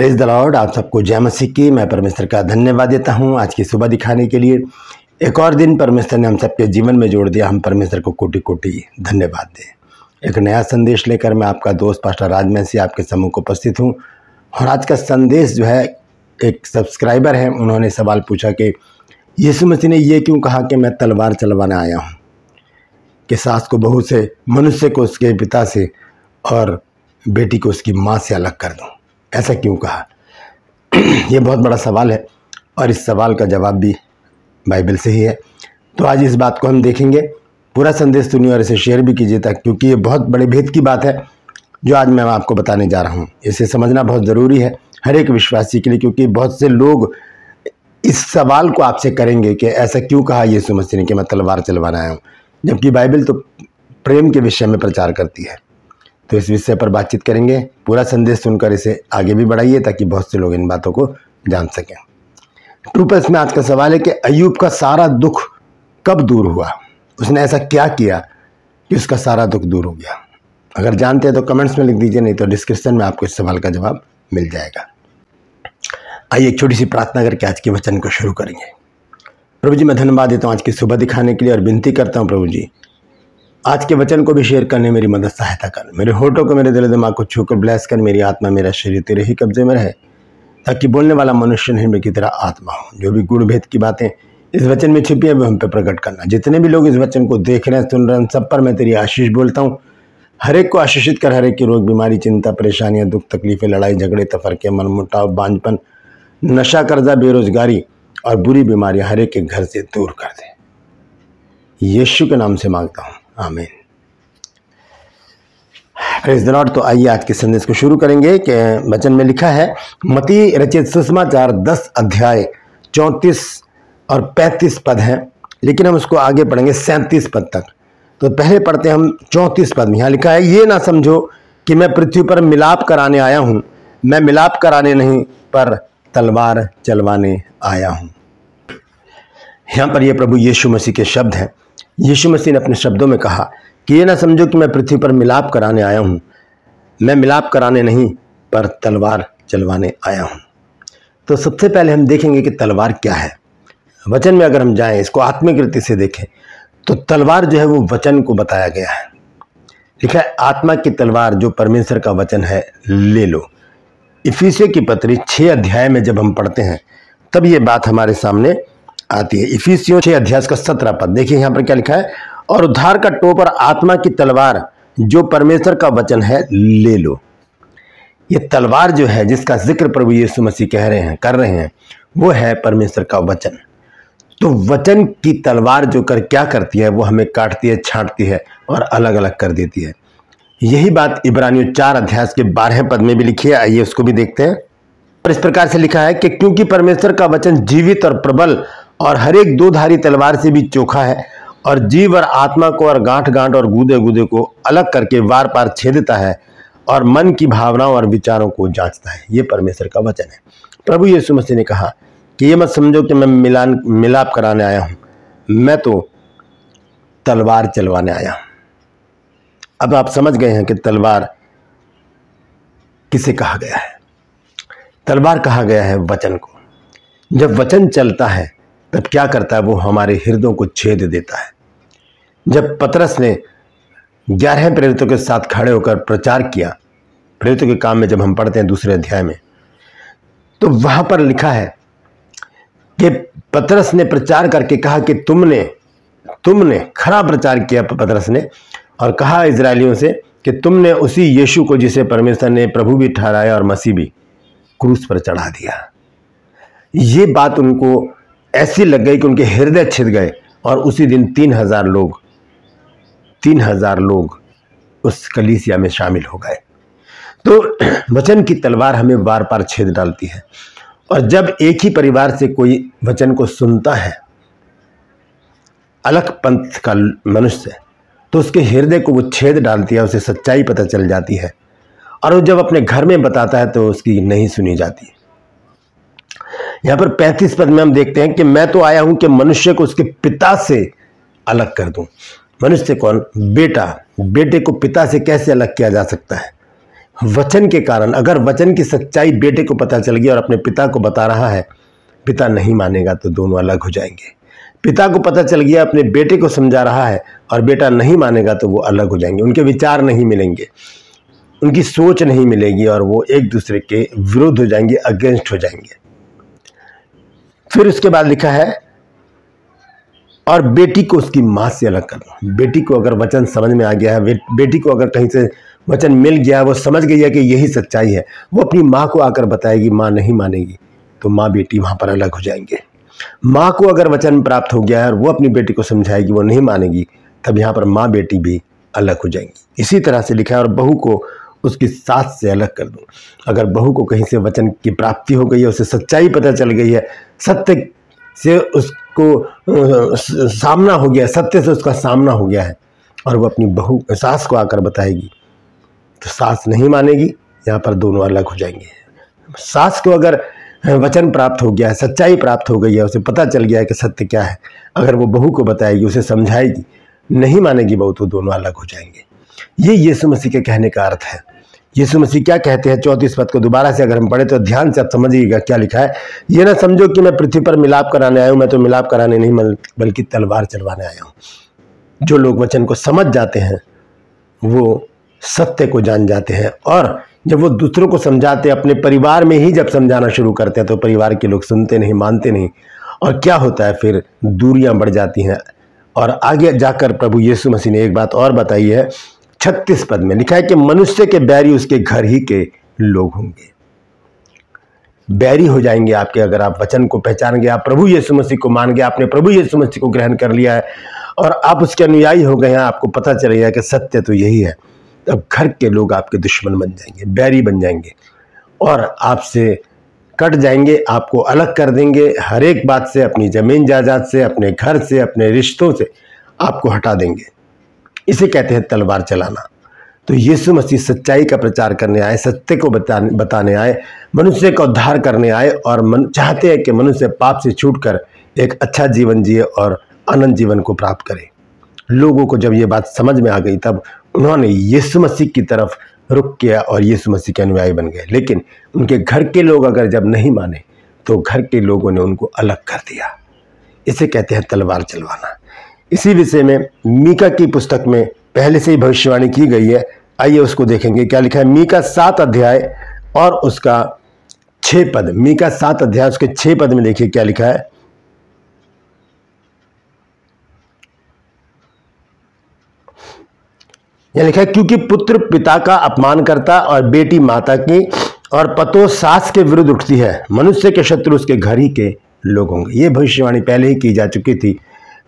Praise the Lord. आप सबको जय मसीह की। मैं परमेश्वर का धन्यवाद देता हूं आज की सुबह दिखाने के लिए। एक और दिन परमेश्वर ने हम सबके जीवन में जोड़ दिया। हम परमेश्वर को कोटि कोटि धन्यवाद दें। एक नया संदेश लेकर मैं आपका दोस्त पास्टर राजमैसी आपके सम्मुख को उपस्थित हूं। और आज का संदेश जो है, एक सब्सक्राइबर है, उन्होंने सवाल पूछा कि यीशु मसीह ने ये क्यों कहा कि मैं तलवार चलवाने आया हूँ, कि सास को बहू से, मनुष्य को उसके पिता से और बेटी को उसकी माँ से अलग कर दूँ, ऐसा क्यों कहा। ये बहुत बड़ा सवाल है और इस सवाल का जवाब भी बाइबल से ही है। तो आज इस बात को हम देखेंगे। पूरा संदेश सुनिए और इसे शेयर भी कीजिए, क्योंकि ये बहुत बड़े भेद की बात है जो आज मैं आपको बताने जा रहा हूँ। इसे समझना बहुत ज़रूरी है हर एक विश्वासी के लिए, क्योंकि बहुत से लोग इस सवाल को आपसे करेंगे कि ऐसा क्यों कहा यीशु मसीह ने कि मैं तलवार चलवाना आया हूँ, जबकि बाइबल तो प्रेम के विषय में प्रचार करती है। तो इस विषय पर बातचीत करेंगे। पूरा संदेश सुनकर इसे आगे भी बढ़ाइए ताकि बहुत से लोग इन बातों को जान सकें। ट्रू पल्स में आज का सवाल है कि अय्यूब का सारा दुख कब दूर हुआ, उसने ऐसा क्या किया कि उसका सारा दुख दूर हो गया। अगर जानते हैं तो कमेंट्स में लिख दीजिए, नहीं तो डिस्क्रिप्शन में आपको इस सवाल का जवाब मिल जाएगा। आइए एक छोटी सी प्रार्थना करके आज के वचन को शुरू करेंगे। प्रभु जी, मैं धन्यवाद देता हूँ आज की सुबह दिखाने के लिए और विनती करता हूँ प्रभु जी, आज के वचन को भी शेयर करने मेरी मदद सहायता कर। मेरे होठों को, मेरे दिल दिमाग को छूकर ब्लेस कर। मेरी आत्मा, मेरा शरीर तेरे ही कब्जे में रहे, ताकि बोलने वाला मनुष्य नहीं मेरी तरह आत्मा हो। जो भी गुण भेद की बातें इस वचन में छिपी है वो हम पे प्रकट करना। जितने भी लोग इस वचन को देख रहे हैं, सुन रहे हैं, सब पर मैं तेरी आशीष बोलता हूँ। हर एक को आशीषित कर। हर एक की रोग, बीमारी, चिंता, परेशानियां, दुख, तकलीफें, लड़ाई झगड़े, तफरके, मनमुटाव, बांझपन, नशा, कर्जा, बेरोजगारी और बुरी बीमारियां हर एक के घर से दूर कर दे। यीशु के नाम से मांगता हूँ, आमीन। Praise the Lord. तो आइए आज के संदेश को शुरू करेंगे कि वचन में लिखा है, मत्ती रचित सुसमाचार 10 अध्याय 34 और 35 पद हैं, लेकिन हम उसको आगे पढ़ेंगे 37 पद तक। तो पहले पढ़ते हैं हम 34 पद में। यहाँ लिखा है, ये ना समझो कि मैं पृथ्वी पर मिलाप कराने आया हूँ। मैं मिलाप कराने नहीं, पर तलवार चलवाने आया हूँ। यहाँ पर ये प्रभु यीशु मसीह के शब्द हैं। यीशु मसीह ने अपने शब्दों में कहा कि ये ना समझो कि मैं पृथ्वी पर मिलाप कराने आया हूँ। मैं मिलाप कराने नहीं, पर तलवार चलवाने आया हूँ। तो सबसे पहले हम देखेंगे कि तलवार क्या है। वचन में अगर हम जाएं, इसको आत्मिक रीति से देखें, तो तलवार जो है वो वचन को बताया गया है। लिखा है, आत्मा की तलवार जो परमेश्वर का वचन है ले लो। इफिसियों की पत्री 6 अध्याय में जब हम पढ़ते हैं तब ये बात हमारे सामने आती है। इफिसियों 6 अध्याय का 17 पद देखिए, यहाँ पर क्या लिखा है, और उद्धार का टोपर आत्मा की तलवार जो परमेश्वर का वचन है ले लो। ये तलवार जो है जिसका जिक्र प्रभु यीशु मसीह कर रहे हैं वो है परमेश्वर का वचन। तो वचन की तलवार जो क्या करती है, वो हमें काटती है, छांटती है और अलग अलग कर देती है। यही बात इब्रानियों 4 अध्याय के 12 पद में भी लिखी है। आइए उसको भी देखते हैं। और इस प्रकार से लिखा है कि क्योंकि परमेश्वर का वचन जीवित और प्रबल और हर एक दोधारी तलवार से भी चोखा है और जीव और आत्मा को और गांठ गांठ और गूदे गूदे को अलग करके वार पार छेदता है और मन की भावनाओं और विचारों को जांचता है। ये परमेश्वर का वचन है। प्रभु यीशु मसीह ने कहा कि ये मत समझो कि मैं मिलाप कराने आया हूँ, मैं तो तलवार चलवाने आया हूँ। अब आप समझ गए हैं कि तलवार किसे कहा गया है। तलवार कहा गया है वचन को। जब वचन चलता है तब क्या करता है, वो हमारे हृदयों को छेद देता है। जब पतरस ने 11 प्रेरितों के साथ खड़े होकर प्रचार किया, प्रेरितों के काम में जब हम पढ़ते हैं 2 अध्याय में, तो वहां पर लिखा है कि पतरस ने प्रचार करके कहा कि तुमने खरा प्रचार किया पतरस ने, और कहा इजरायलियों से कि तुमने उसी यीशु को, जिसे परमेश्वर ने प्रभु भी ठहराया और मसीह भी, क्रूस पर चढ़ा दिया। ये बात उनको ऐसी लग गई कि उनके हृदय छिद गए और उसी दिन 3000 लोग उस कलीसिया में शामिल हो गए। तो वचन की तलवार हमें बार बार छेद डालती है। और जब एक ही परिवार से कोई वचन को सुनता है, अलग पंथ का मनुष्य, तो उसके हृदय को वो छेद डालती है, उसे सच्चाई पता चल जाती है और वो जब अपने घर में बताता है तो उसकी नहीं सुनी जाती। यहाँ पर 35 पद में हम देखते हैं कि मैं तो आया हूं कि मनुष्य को उसके पिता से अलग कर दूं। मनुष्य कौन? बेटा। बेटे को पिता से कैसे अलग किया जा सकता है? वचन के कारण, अगर वचन की सच्चाई बेटे को पता चल गई और अपने पिता को बता रहा है, पिता नहीं मानेगा तो दोनों अलग हो जाएंगे। पिता को पता चल गया, अपने बेटे को समझा रहा है और बेटा नहीं मानेगा तो वो अलग हो जाएंगे। उनके विचार नहीं मिलेंगे, उनकी सोच नहीं मिलेगी और वो एक दूसरे के विरुद्ध हो जाएंगे, अगेंस्ट हो जाएंगे। फिर उसके बाद लिखा है, और बेटी को उसकी माँ से अलग करना। बेटी को अगर वचन समझ में आ गया है, बेटी को अगर कहीं से वचन मिल गया है, वो समझ गई है कि यही सच्चाई है, वो अपनी माँ को आकर बताएगी, माँ नहीं मानेगी तो माँ बेटी वहाँ पर अलग हो जाएंगे। माँ को अगर वचन प्राप्त हो गया है और वो अपनी बेटी को समझाएगी, वो नहीं मानेगी, तब यहाँ पर माँ बेटी भी अलग हो जाएंगी। इसी तरह से लिखा है, और बहू को उसकी सास से अलग कर दो। अगर बहू को कहीं से वचन की प्राप्ति हो गई है, उसे सच्चाई पता चल गई है, सत्य से उसको सामना हो गया, सत्य से उसका सामना हो गया है और वो अपनी बहू सास को आकर बताएगी, तो सास नहीं मानेगी, यहाँ पर दोनों अलग हो जाएंगे। सास को अगर वचन प्राप्त हो गया है, सच्चाई प्राप्त हो गई है, उसे पता चल गया है कि सत्य क्या है, अगर वो बहू को बताएगी, उसे समझाएगी, नहीं मानेगी बहू, तो दोनों अलग हो जाएंगे। ये यीशु मसीह के कहने का अर्थ है। यीशु मसीह क्या कहते हैं 34 पद को दोबारा से अगर हम पढ़े तो ध्यान से आप समझिएगा क्या लिखा है। ये ना समझो कि मैं पृथ्वी पर मिलाप कराने आया हूँ, मैं तो मिलाप कराने नहीं बल्कि तलवार चलवाने आया हूँ। जो लोग वचन को समझ जाते हैं वो सत्य को जान जाते हैं, और जब वो दूसरों को समझाते हैं, अपने परिवार में ही जब समझाना शुरू करते हैं तो परिवार के लोग सुनते नहीं, मानते नहीं, और क्या होता है, फिर दूरियां बढ़ जाती हैं। और आगे जाकर प्रभु यीशु मसीह ने एक बात और बताई है, 36 पद में लिखा है कि मनुष्य के बैरी उसके घर ही के लोग होंगे। बैरी हो जाएंगे आपके, अगर आप वचन को पहचान गए, आप प्रभु यीशु मसीह को मान गए, आपने प्रभु यीशु मसीह को ग्रहण कर लिया है और आप उसके अनुयायी हो गए हैं, आपको पता चल गया कि सत्य तो यही है, तब घर के लोग आपके दुश्मन बन जाएंगे, बैरी बन जाएंगे और आपसे कट जाएंगे, आपको अलग कर देंगे, हर एक बात से, अपनी जमीन जायदाद से, अपने घर से, अपने रिश्तों से आपको हटा देंगे। इसे कहते हैं तलवार चलाना। तो यीशु मसीह सच्चाई का प्रचार करने आए, सत्य को बताने आए, मनुष्य का उद्धार करने आए और चाहते हैं कि मनुष्य पाप से छूटकर एक अच्छा जीवन जिए और अनंत जीवन को प्राप्त करे। लोगों को जब ये बात समझ में आ गई, तब उन्होंने यीशु मसीह की तरफ रुख किया और यीशु मसीह के अनुयायी बन गए। लेकिन उनके घर के लोग अगर जब नहीं माने तो घर के लोगों ने उनको अलग कर दिया। इसे कहते हैं तलवार चलवाना। इसी विषय में मीका की पुस्तक में पहले से ही भविष्यवाणी की गई है। आइए उसको देखेंगे क्या लिखा है। मीका 7 अध्याय और उसका 6 पद। मीका 7 अध्याय उसके 6 पद में देखिए क्या लिखा है। यह लिखा है, क्योंकि पुत्र पिता का अपमान करता और बेटी माता की और पतोह सास के विरुद्ध उठती है, मनुष्य के शत्रु उसके घर ही के लोग होंगे। ये भविष्यवाणी पहले ही की जा चुकी थी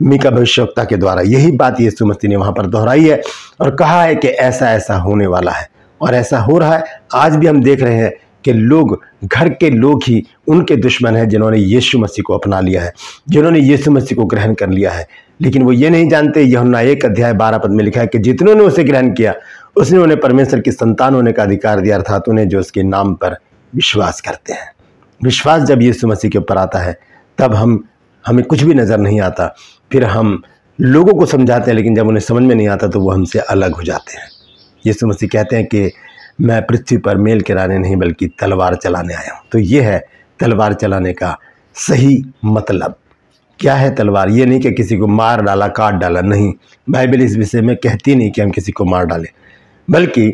मीका भविष्यवक्ता के द्वारा। यही बात यीशु मसीह ने वहां पर दोहराई है और कहा है कि ऐसा ऐसा होने वाला है और ऐसा हो रहा है। आज भी हम देख रहे हैं कि लोग, घर के लोग ही उनके दुश्मन हैं जिन्होंने यीशु मसीह को अपना लिया है, जिन्होंने यीशु मसीह को ग्रहण कर लिया है। लेकिन वो ये नहीं जानते, यूहन्ना 1 अध्याय 12 पद में लिखा है कि जितनों ने उसे ग्रहण किया उसने उन्हें परमेश्वर की संतान होने का अधिकार दिया, अर्थात उन्हें जो उसके नाम पर विश्वास करते हैं। विश्वास जब यीशु मसीह के ऊपर आता है तब हमें कुछ भी नज़र नहीं आता। फिर हम लोगों को समझाते हैं, लेकिन जब उन्हें समझ में नहीं आता तो वो हमसे अलग हो जाते हैं। यीशु मसीह कहते हैं कि मैं पृथ्वी पर मेल गिराने नहीं बल्कि तलवार चलाने आया हूँ। तो ये है तलवार चलाने का सही मतलब। क्या है तलवार? ये नहीं कि किसी को मार डाला, काट डाला, नहीं। बाइबल इस विषय में कहती नहीं कि हम किसी को मार डालें, बल्कि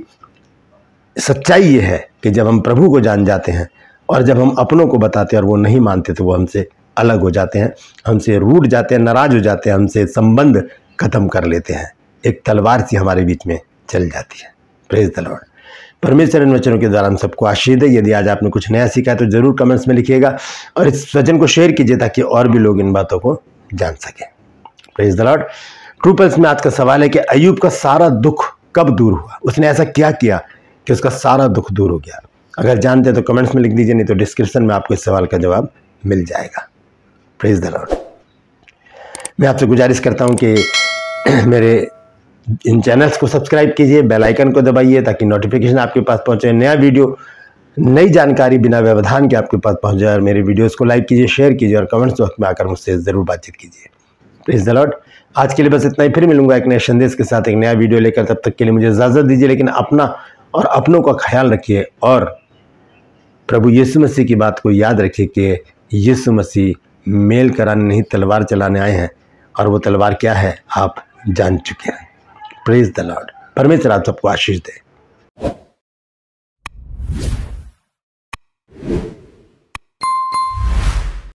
सच्चाई ये है कि जब हम प्रभु को जान जाते हैं और जब हम अपनों को बताते हैं और वो नहीं मानते तो वो हमसे अलग हो जाते हैं, हमसे रूठ जाते हैं, नाराज हो जाते हैं, हमसे संबंध खत्म कर लेते हैं। एक तलवार सी हमारे बीच में चल जाती है। Praise the Lord. परमेश्वर इन वचनों के द्वारा हम सबको आशीष दे। यदि आज आपने कुछ नया सीखा तो जरूर कमेंट्स में लिखिएगा और इस वचन को शेयर कीजिए ताकि और भी लोग इन बातों को जान सकें। Praise the Lord. True pulse में आज का सवाल है कि अय्यूब का सारा दुख कब दूर हुआ? उसने ऐसा क्या किया कि उसका सारा दुख दूर हो गया? अगर जानते हैं तो कमेंट्स में लिख दीजिए, नहीं तो डिस्क्रिप्शन में आपको इस सवाल का जवाब मिल जाएगा। Praise the Lord. मैं आपसे गुजारिश करता हूं कि मेरे इन चैनल्स को सब्सक्राइब कीजिए, बेल आइकन को दबाइए ताकि नोटिफिकेशन आपके पास पहुंचे, नया वीडियो, नई जानकारी बिना व्यवधान के आपके पास पहुंच जाए। और मेरे वीडियोस को लाइक कीजिए, शेयर कीजिए और कमेंट्स बॉक्स में आकर मुझसे ज़रूर बातचीत कीजिए। Praise the Lord. आज के लिए बस इतना ही। फिर मिलूंगा एक नए संदेश के साथ, एक नया वीडियो लेकर। तब तक के लिए मुझे इजाज़त दीजिए, लेकिन अपना और अपनों का ख्याल रखिए और प्रभु यीशु मसीह की बात को याद रखिए कि यीशु मसीह मेल कराने नहीं तलवार चलाने आए हैं, और वो तलवार क्या है आप जान चुके हैं। Praise the Lord. परमेश्वर आप सबको आशीष दे।